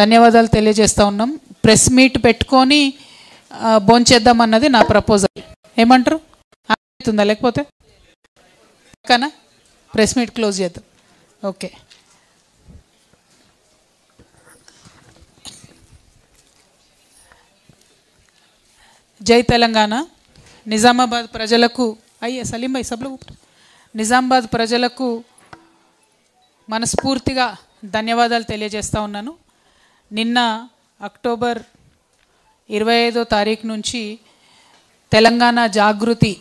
ధన్యవాదాలు తెలియజేస్తూ ఉన్నాం. ప్రెస్ మీట్ పెట్టుకొని భోంచేద్దామన్నది నా ప్రపోజల్. ఏమంటారు? అవుతుందా? లేకపోతే పక్కన ప్రెస్ మీట్ క్లోజ్ చేద్దాం. ఓకే. జై తెలంగాణ. నిజామాబాద్ ప్రజలకు సలీం భాయ్ సబ్లో నిజామాబాద్ ప్రజలకు మనస్ఫూర్తిగా ధన్యవాదాలు తెలియజేస్తూ ఉన్నాను. నిన్న అక్టోబర్ 25వ తారీఖు నుంచి తెలంగాణ జాగృతి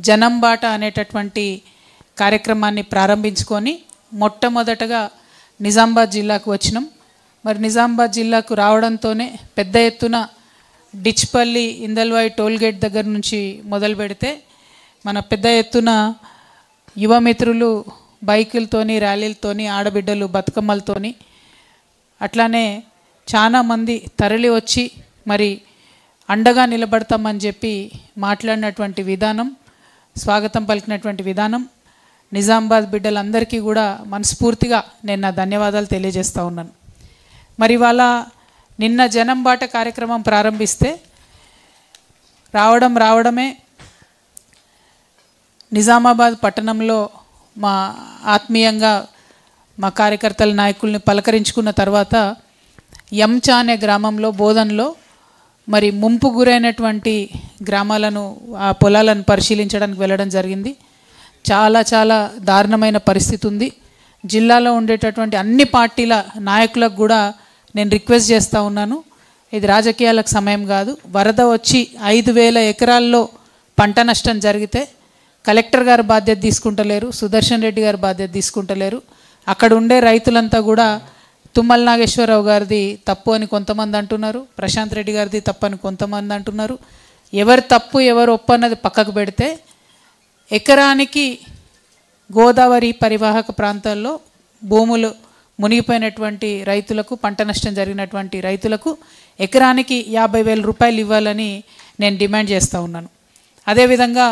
జనం బాట అనేటటువంటి కార్యక్రమాన్ని ప్రారంభించుకొని మొట్టమొదటగా నిజామాబాద్ జిల్లాకు వచ్చినాం. మరి నిజామాబాద్ జిల్లాకు రావడంతోనే పెద్ద ఎత్తున డిచ్పల్లి ఇందల్వాయి టోల్గేట్ దగ్గర నుంచి మొదలు పెడితే మన పెద్ద ఎత్తున యువమిత్రులు బైకులతోని ర్యాలీలతోని ఆడబిడ్డలు బతుకమ్మలతోని అట్లానే చాలామంది తరలి వచ్చి మరి అండగా నిలబడతామని చెప్పి మాట్లాడినటువంటి విధానం, స్వాగతం పలికినటువంటి విధానం నిజామాబాద్ బిడ్డలందరికీ కూడా మనస్ఫూర్తిగా నేను నా ధన్యవాదాలు తెలియజేస్తూ ఉన్నాను. మరి వాళ్ళ నిన్న జనం బాట కార్యక్రమం ప్రారంభిస్తే రావడమే నిజామాబాద్ పట్టణంలో మా ఆత్మీయంగా మా కార్యకర్తల నాయకుల్ని పలకరించుకున్న తర్వాత యంచా అనే గ్రామంలో బోధన్లో మరి ముంపు గురైనటువంటి గ్రామాలను ఆ పొలాలను పరిశీలించడానికి వెళ్ళడం జరిగింది. చాలా చాలా దారుణమైన పరిస్థితి ఉంది. జిల్లాలో ఉండేటటువంటి అన్ని పార్టీల నాయకులకు కూడా నేను రిక్వెస్ట్ చేస్తూ ఉన్నాను, ఇది రాజకీయాలకు సమయం కాదు. వరద వచ్చి 5,000 ఎకరాల్లో పంట నష్టం జరిగితే కలెక్టర్ గారు బాధ్యత తీసుకుంటలేరు, సుదర్శన్ రెడ్డి గారు బాధ్యత తీసుకుంటలేరు. అక్కడ ఉండే రైతులంతా కూడా తుమ్మల నాగేశ్వరరావు గారిది తప్పు అని కొంతమంది అంటున్నారు, ప్రశాంత్ రెడ్డి గారిది తప్పు అని కొంతమంది అంటున్నారు. ఎవరు తప్పు ఎవరు ఒప్పు అన్నది పక్కకు పెడితే ఎకరానికి గోదావరి పరివాహక ప్రాంతాల్లో భూములు మునిగిపోయినటువంటి రైతులకు, పంట నష్టం జరిగినటువంటి రైతులకు ఎకరానికి 50,000 రూపాయలు ఇవ్వాలని నేను డిమాండ్ చేస్తూ ఉన్నాను. అదేవిధంగా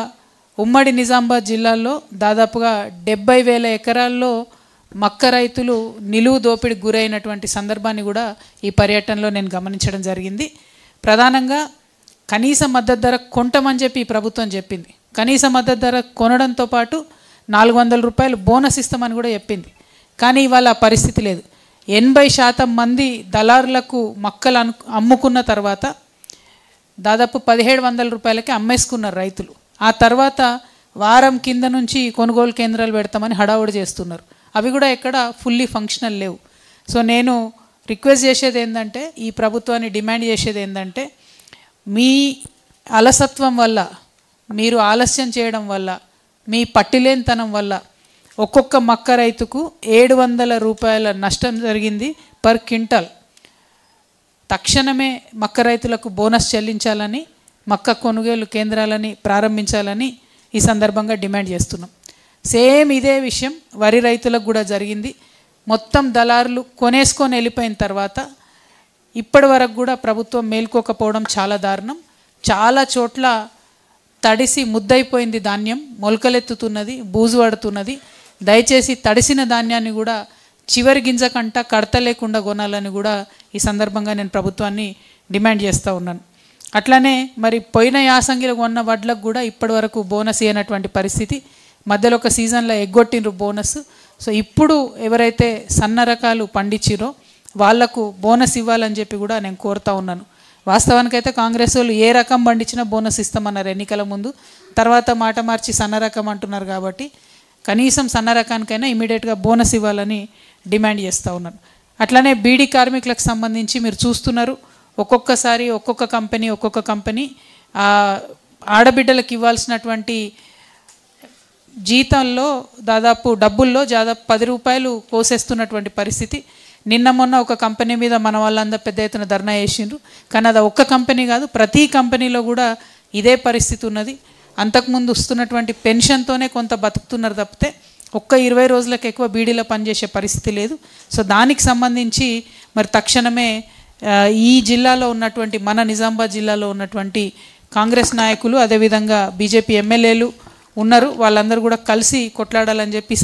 ఉమ్మడి నిజామాబాద్ జిల్లాలో దాదాపుగా 70,000 ఎకరాల్లో మక్క రైతులు నిలువు దోపిడికి గురైనటువంటి సందర్భాన్ని కూడా ఈ పర్యటనలో నేను గమనించడం జరిగింది. ప్రధానంగా కనీస మద్దతు ధర కొంటమని చెప్పి ఈ ప్రభుత్వం చెప్పింది. కనీస మద్దతు ధర కొనడంతో పాటు 400 రూపాయలు బోనస్ ఇస్తామని కూడా చెప్పింది. కానీ ఇవాళ ఆ పరిస్థితి లేదు. 80% మంది దళారులకు మక్కలు అమ్ముకున్న తర్వాత దాదాపు 1,700 రూపాయలకి అమ్మేసుకున్నారు రైతులు. ఆ తర్వాత వారం కింద నుంచి కొనుగోలు కేంద్రాలు పెడతామని హడావుడి చేస్తున్నారు. అవి కూడా ఎక్కడ ఫుల్లీ ఫంక్షనల్ లేవు. సో నేను రిక్వెస్ట్ చేసేది ఏంటంటే, ఈ ప్రభుత్వాన్ని డిమాండ్ చేసేది ఏంటంటే, మీ అలసత్వం వల్ల, మీరు ఆలస్యం చేయడం వల్ల, మీ పట్టిలేనితనం వల్ల ఒక్కొక్క మక్క రైతుకు 700 రూపాయల నష్టం జరిగింది పర్ క్వింటాల్. తక్షణమే మక్క రైతులకు బోనస్ చెల్లించాలని, మక్క కొనుగోలు కేంద్రాలని ప్రారంభించాలని ఈ సందర్భంగా డిమాండ్ చేస్తున్నాం. సేమ్ ఇదే విషయం వరి రైతులకు కూడా జరిగింది. మొత్తం దళారులు కొనేసుకొని వెళ్ళిపోయిన తర్వాత ఇప్పటి వరకు కూడా ప్రభుత్వం మేల్కోకపోవడం చాలా దారుణం. చాలా చోట్ల తడిసి ముద్దయిపోయింది ధాన్యం, మొలకలెత్తుతున్నది, బూజు పడుతున్నది. దయచేసి తడిసిన ధాన్యాన్ని కూడా చివరి గింజ కంట కడత లేకుండా కొనాలని కూడా ఈ సందర్భంగా నేను ప్రభుత్వాన్ని డిమాండ్ చేస్తూ ఉన్నాను. అట్లనే మరి పోయిన యాసంగిలో కొన్న వడ్లకు కూడా ఇప్పటి వరకు బోనస్ ఇవ్వనటువంటి పరిస్థితి. మధ్యలో ఒక సీజన్లో ఎగ్గొట్టిండ్రు బోనస్. సో ఇప్పుడు ఎవరైతే సన్న రకాలు పండించిరో వాళ్లకు బోనస్ ఇవ్వాలని చెప్పి కూడా నేను కోరుతా ఉన్నాను. వాస్తవానికైతే కాంగ్రెస్ వాళ్ళు ఏ రకం పండించినా బోనస్ ఇస్తామన్నారు ఎన్నికల ముందు. తర్వాత మాట మార్చి సన్న రకం అంటున్నారు. కాబట్టి కనీసం సన్న రకానికైనా ఇమీడియట్గా బోనస్ ఇవ్వాలని డిమాండ్ చేస్తూ ఉన్నాను. అట్లనే బీడీ కార్మికులకు సంబంధించి మీరు చూస్తున్నారు, ఒక్కొక్కసారి ఒక్కొక్క కంపెనీ ఆడబిడ్డలకు ఇవ్వాల్సినటువంటి జీతంలో డబ్బుల్లో దాదాపు 10 రూపాయలు కోసేస్తున్నటువంటి పరిస్థితి. నిన్న మొన్న ఒక కంపెనీ మీద మన వాళ్ళందరూ పెద్ద ఎత్తున ధర్నా చేసిండ్రు. కానీ అది ఒక్క కంపెనీ కాదు, ప్రతి కంపెనీలో కూడా ఇదే పరిస్థితి ఉన్నది. అంతకుముందు వస్తున్నటువంటి పెన్షన్తోనే కొంత బతుకుతున్నారు తప్పితే ఒక్క 20 రోజులకు ఎక్కువ బీడీలో పనిచేసే పరిస్థితి లేదు. సో దానికి సంబంధించి మరి తక్షణమే ఈ జిల్లాలో ఉన్నటువంటి మన నిజామాబాద్ జిల్లాలో ఉన్నటువంటి కాంగ్రెస్ నాయకులు, అదేవిధంగా బీజేపీ ఎమ్మెల్యేలు ఉన్నారు, వాళ్ళందరూ కూడా కలిసి కొట్లాడాలని చెప్పి